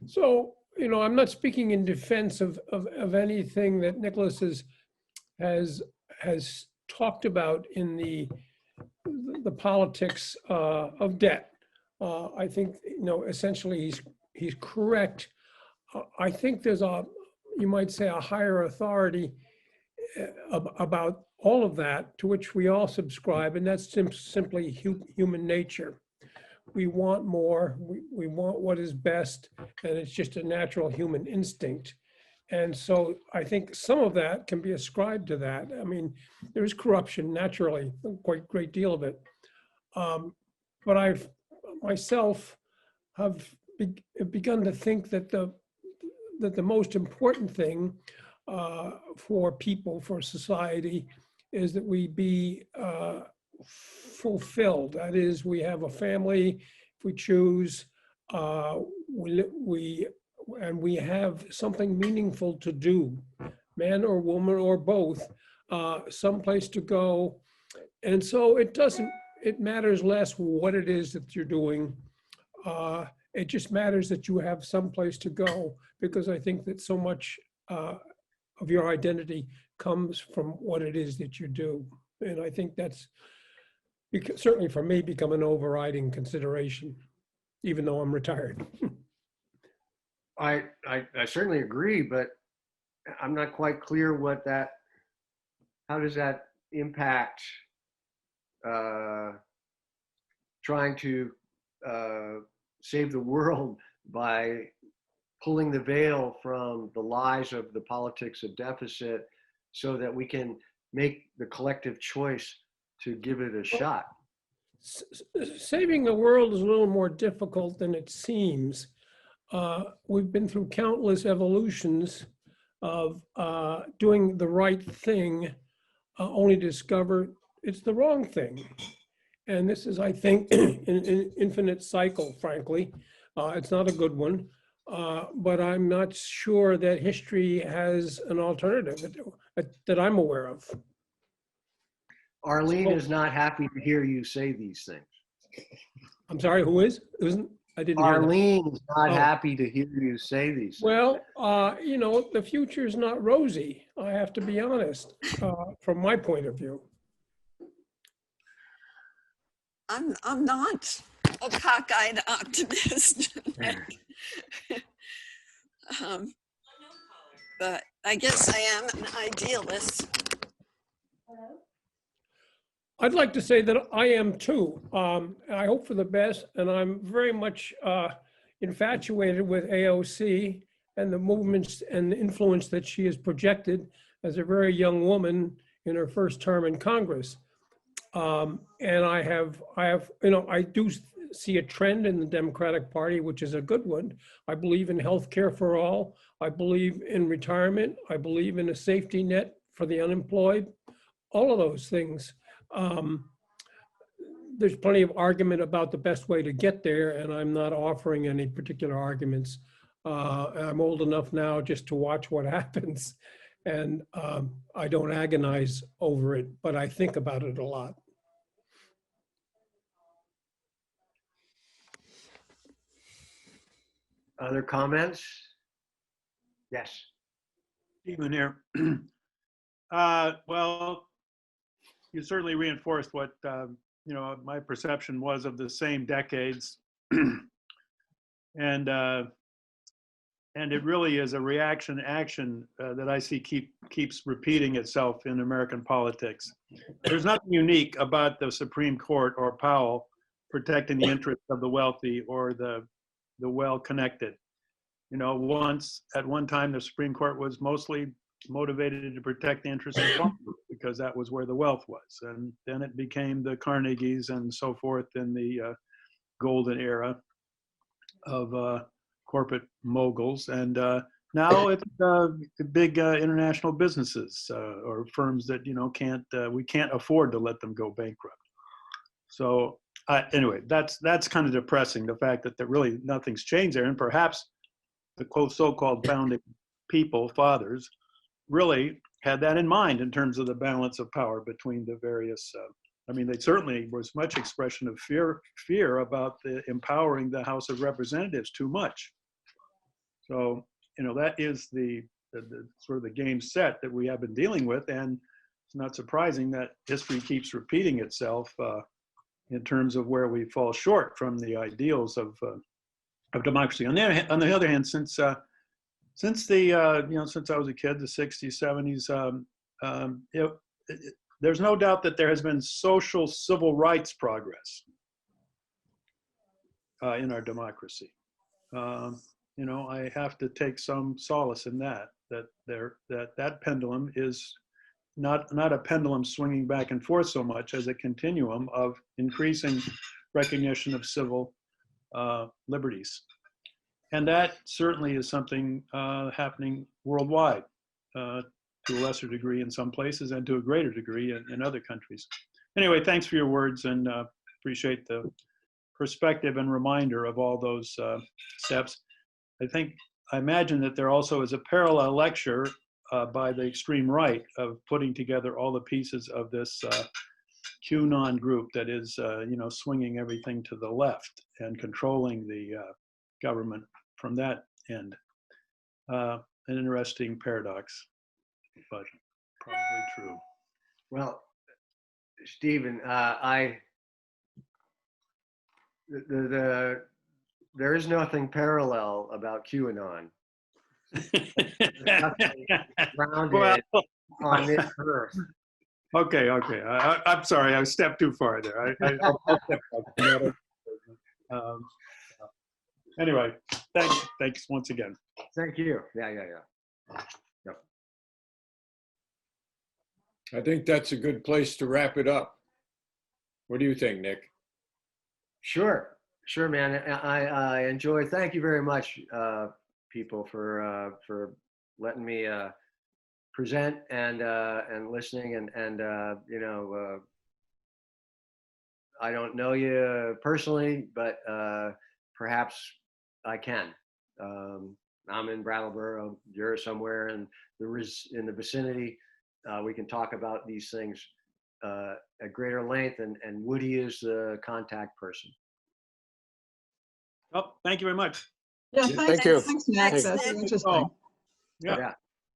So, I'm not speaking in defense of anything that Nicholas has talked about in the politics of debt. I think, essentially he's correct. I think there's you might say a higher authority about all of that to which we all subscribe, and that's simply human nature. We want more, we want what is best, and it's just a natural human instinct. And so I think some of that can be ascribed to that. I mean, there's corruption naturally, quite a great deal of it. But I've myself have begun to think that the most important thing for people, for society, is that we be fulfilled. That is, we have a family, if we choose, we have something meaningful to do, man or woman or both, someplace to go. And so it matters less what it is that you're doing. It just matters that you have someplace to go, because I think that so much of your identity comes from what it is that you do. And I think that's certainly for me become an overriding consideration, even though I'm retired. I certainly agree, but I'm not quite clear how does that impact trying to save the world by pulling the veil from the lies of the politics of deficit so that we can make the collective choice to give it a shot. Saving the world is a little more difficult than it seems. We've been through countless evolutions of doing the right thing, only to discover it's the wrong thing. And this is, I think, an infinite cycle, frankly. It's not a good one, but I'm not sure that history has an alternative that I'm aware of. Arlene is not happy to hear you say these things. I'm sorry, who is? I didn't hear that. Arlene is not happy to hear you say these things. Well, the future is not rosy. I have to be honest, from my point of view. I'm not a cockeyed optimist. But I guess I am an idealist. I'd like to say that I am too. I hope for the best, and I'm very much infatuated with AOC and the movements and the influence that she has projected as a very young woman in her first term in Congress. And I do see a trend in the Democratic Party, which is a good one. I believe in health care for all. I believe in retirement. I believe in a safety net for the unemployed. All of those things. There's plenty of argument about the best way to get there, and I'm not offering any particular arguments. I'm old enough now just to watch what happens, and I don't agonize over it, but I think about it a lot. Other comments? Yes. Stephen here. Well, you certainly reinforced what my perception was of the same decades, and it really is a reaction action that I see keeps repeating itself in American politics. There's nothing unique about the Supreme Court or Powell protecting the interests of the wealthy or the well-connected. At one time, the Supreme Court was mostly motivated to protect the interests of farmers because that was where the wealth was. And then it became the Carnegies and so forth in the golden era of corporate moguls. And now it's big international businesses or firms that, we can't afford to let them go bankrupt. So anyway, that's kind of depressing, the fact that really nothing's changed there. And perhaps the so-called founding people, fathers, really had that in mind in terms of the balance of power between the various, they certainly was much expression of fear about empowering the House of Representatives too much. So, that is the sort of the game set that we have been dealing with. And it's not surprising that history keeps repeating itself in terms of where we fall short from the ideals of democracy. On the other hand, since I was a kid, the 60s, 70s, there's no doubt that there has been social civil rights progress in our democracy. I have to take some solace in that pendulum is not a pendulum swinging back and forth so much as a continuum of increasing recognition of civil liberties. And that certainly is something happening worldwide to a lesser degree in some places and to a greater degree in other countries. Anyway, thanks for your words, and appreciate the perspective and reminder of all those steps. I imagine that there also is a parallel lecture by the extreme right of putting together all the pieces of this QAnon group that is, swinging everything to the left and controlling the government from that end. An interesting paradox, but probably true. Well, Stephen, there is nothing parallel about QAnon. Grounded on this earth. Okay. I'm sorry, I stepped too far there. I'll step back. Anyway, thanks once again. Thank you. Yeah. Yep. I think that's a good place to wrap it up. What do you think, Nick? Sure, man. I enjoy. Thank you very much, people, for letting me present and listening. And I don't know you personally, but perhaps I can. I'm in Brattleboro. You're somewhere in the vicinity. We can talk about these things at greater length, and Woody is the contact person. Oh, thank you very much. Yeah, Thank you. Thanks, Nick. Thanks, That's Nick. interesting. Yeah.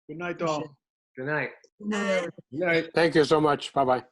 Good night to all. Good night. Good night, everyone. Good night. Thank you so much. Bye-bye.